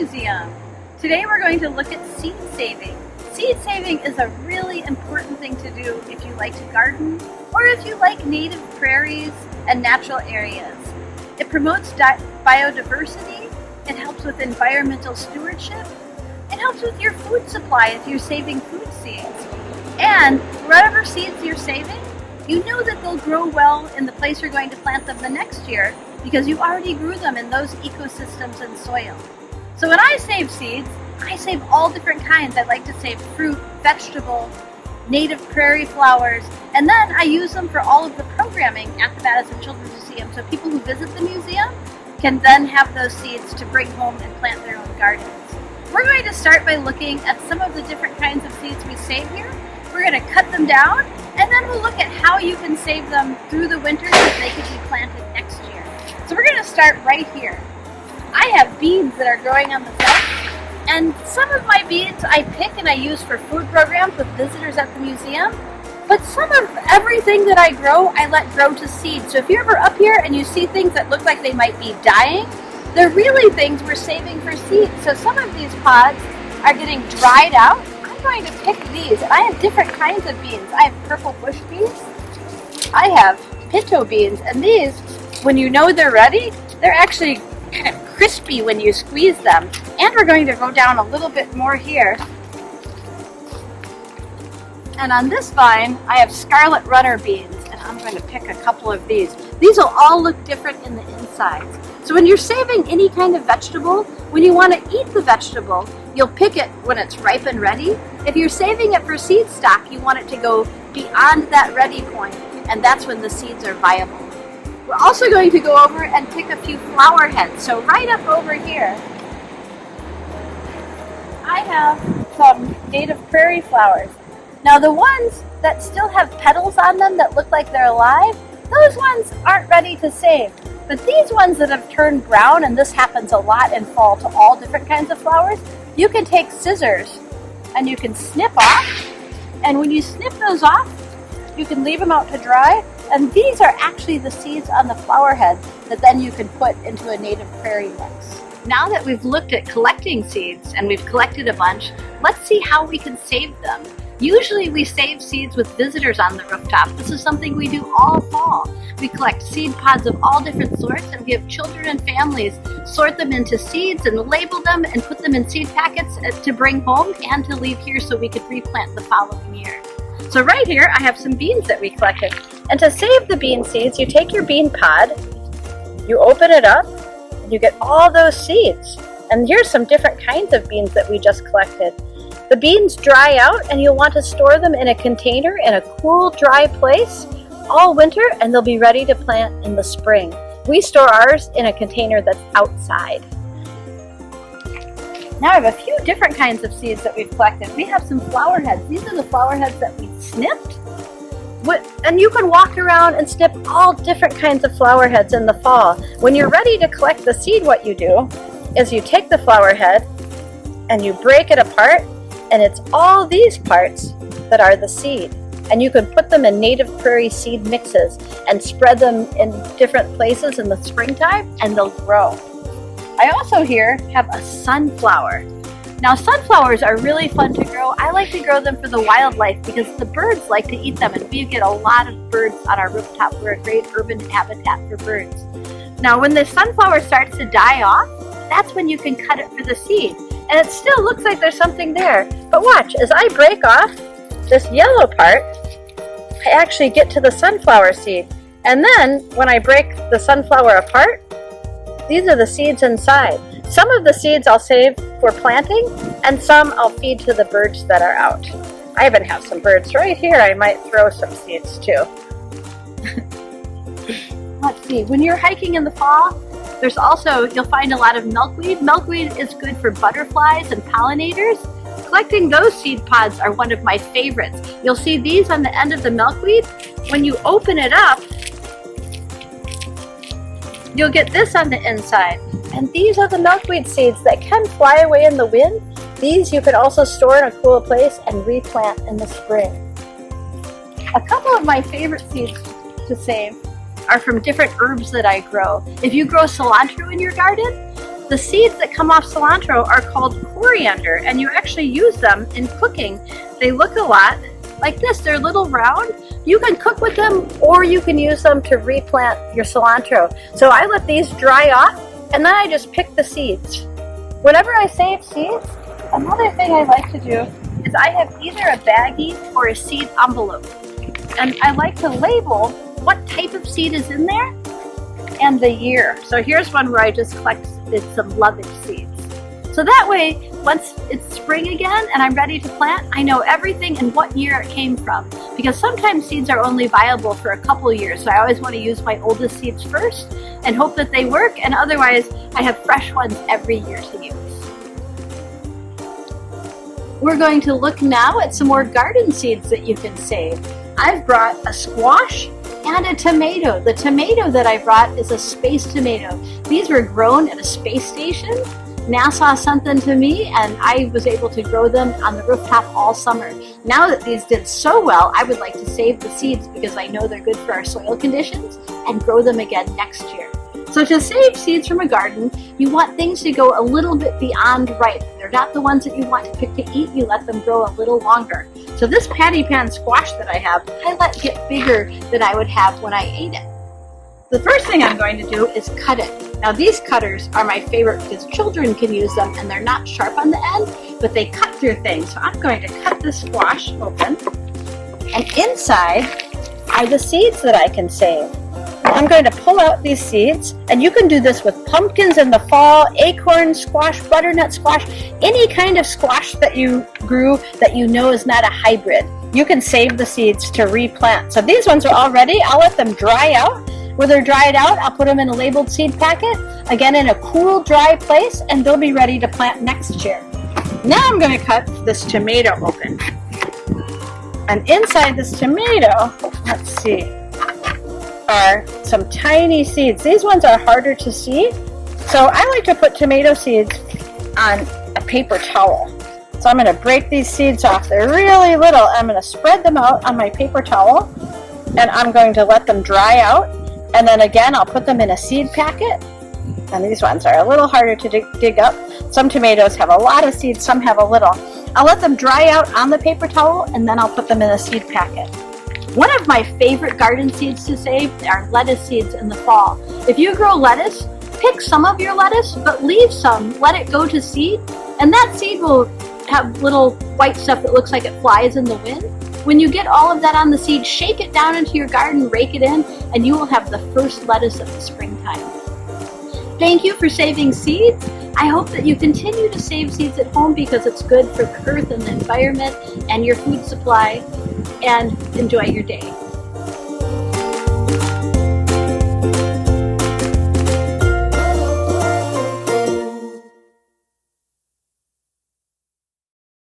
Museum. Today we're going to look at seed saving. Seed saving is a really important thing to do if you like to garden or if you like native prairies and natural areas. It promotes biodiversity, it helps with environmental stewardship, it helps with your food supply if you're saving food seeds. And whatever seeds you're saving, you know that they'll grow well in the place you're going to plant them the next year because you already grew them in those ecosystems and soil. So when I save seeds, I save all different kinds. I like to save fruit, vegetable, native prairie flowers, and then I use them for all of the programming at the Madison Children's Museum. So people who visit the museum can then have those seeds to bring home and plant their own gardens. We're going to start by looking at some of the different kinds of seeds we save here. We're going to cut them down, and then we'll look at how you can save them through the winter so that they can be planted next year. So we're going to start right here. I have beans that are growing on the side, and some of my beans I pick and I use for food programs with visitors at the museum, but some of everything that I grow, I let grow to seed. So if you're ever up here and you see things that look like they might be dying, they're really things we're saving for seeds. So some of these pods are getting dried out. I'm going to pick these, and I have different kinds of beans. I have purple bush beans, I have pinto beans, and these, when you know they're ready, they're actually kind of crispy when you squeeze them. And we're going to go down a little bit more here. And on this vine, I have Scarlet runner beans, and I'm going to pick a couple of these. These will all look different in the insides. So when you're saving any kind of vegetable, when you want to eat the vegetable, you'll pick it when it's ripe and ready. If you're saving it for seed stock, you want it to go beyond that ready point, and that's when the seeds are viable. We're also going to go over and pick a few flower heads. So right up over here, I have some native prairie flowers. Now the ones that still have petals on them that look like they're alive, those ones aren't ready to save. But these ones that have turned brown, and this happens a lot in fall to all different kinds of flowers, you can take scissors and you can snip off. And when you snip those off, you can leave them out to dry. And these are actually the seeds on the flower head that then you can put into a native prairie mix. Now that we've looked at collecting seeds and we've collected a bunch, let's see how we can save them. Usually we save seeds with visitors on the rooftop. This is something we do all fall. We collect seed pods of all different sorts and we have children and families sort them into seeds and label them and put them in seed packets to bring home and to leave here so we could replant the following year. So right here I have some beans that we collected. And to save the bean seeds, you take your bean pod, you open it up, and you get all those seeds. And here's some different kinds of beans that we just collected. The beans dry out and you'll want to store them in a container in a cool, dry place all winter, and they'll be ready to plant in the spring. We store ours in a container that's outside. Now I have a few different kinds of seeds that we've collected. We have some flower heads. These are the flower heads that we snipped. And you can walk around and snip all different kinds of flower heads in the fall. When you're ready to collect the seed, what you do is you take the flower head and you break it apart, and it's all these parts that are the seed. And you can put them in native prairie seed mixes and spread them in different places in the springtime, and they'll grow. I also here have a sunflower. Now sunflowers are really fun to grow. I like to grow them for the wildlife because the birds like to eat them, and we get a lot of birds on our rooftop. We're a great urban habitat for birds. Now when the sunflower starts to die off, that's when you can cut it for the seed. And it still looks like there's something there. But watch, as I break off this yellow part, I actually get to the sunflower seed. And then when I break the sunflower apart, these are the seeds inside. Some of the seeds I'll save for planting, and some I'll feed to the birds that are out. I even have some birds right here. I might throw some seeds too. Let's see, when you're hiking in the fall, there's also, you'll find a lot of milkweed. Milkweed is good for butterflies and pollinators. Collecting those seed pods are one of my favorites. You'll see these on the end of the milkweed. When you open it up, you'll get this on the inside. And these are the milkweed seeds that can fly away in the wind. These you can also store in a cool place and replant in the spring. A couple of my favorite seeds to save are from different herbs that I grow. If you grow cilantro in your garden, the seeds that come off cilantro are called coriander, and you actually use them in cooking. They look a lot like this. They're little round. You can cook with them, or you can use them to replant your cilantro. So I let these dry off, and then I just pick the seeds. Whenever I save seeds, another thing I like to do is I have either a baggie or a seed envelope. And I like to label what type of seed is in there and the year. So here's one where I just collected some lovage seeds. So that way, once it's spring again and I'm ready to plant, I know everything and what year it came from. Because sometimes seeds are only viable for a couple years, so I always want to use my oldest seeds first and hope that they work, and otherwise I have fresh ones every year to use. We're going to look now at some more garden seeds that you can save. I've brought a squash and a tomato. The tomato that I brought is a space tomato. These were grown at a space station. NASA sent them to me, and I was able to grow them on the rooftop all summer. Now that these did so well, I would like to save the seeds because I know they're good for our soil conditions and grow them again next year. So to save seeds from a garden, you want things to go a little bit beyond ripe. They're not the ones that you want to pick to eat. You let them grow a little longer. So this patty pan squash that I have, I let get bigger than I would have when I ate it. The first thing I'm going to do is cut it. Now these cutters are my favorite because children can use them and they're not sharp on the end, but they cut through things. So I'm going to cut the squash open, and inside are the seeds that I can save. I'm going to pull out these seeds, and you can do this with pumpkins in the fall, acorn squash, butternut squash, any kind of squash that you grew that you know is not a hybrid. You can save the seeds to replant. So these ones are all ready. I'll let them dry out. When they're dried out, I'll put them in a labeled seed packet, again in a cool, dry place, and they'll be ready to plant next year. Now I'm going to cut this tomato open. And inside this tomato, let's see, are some tiny seeds. These ones are harder to see, so I like to put tomato seeds on a paper towel. So I'm going to break these seeds off. They're really little. I'm going to spread them out on my paper towel, and I'm going to let them dry out. And then again, I'll put them in a seed packet. And these ones are a little harder to dig up. Some tomatoes have a lot of seeds, some have a little. I'll let them dry out on the paper towel, and then I'll put them in a seed packet. One of my favorite garden seeds to save are lettuce seeds in the fall. If you grow lettuce, pick some of your lettuce, but leave some, let it go to seed, and that seed will have little white stuff that looks like it flies in the wind. When you get all of that on the seed, shake it down into your garden, rake it in, and you will have the first lettuce of the springtime. Thank you for saving seeds. I hope that you continue to save seeds at home because it's good for the earth and the environment and your food supply, and enjoy your day.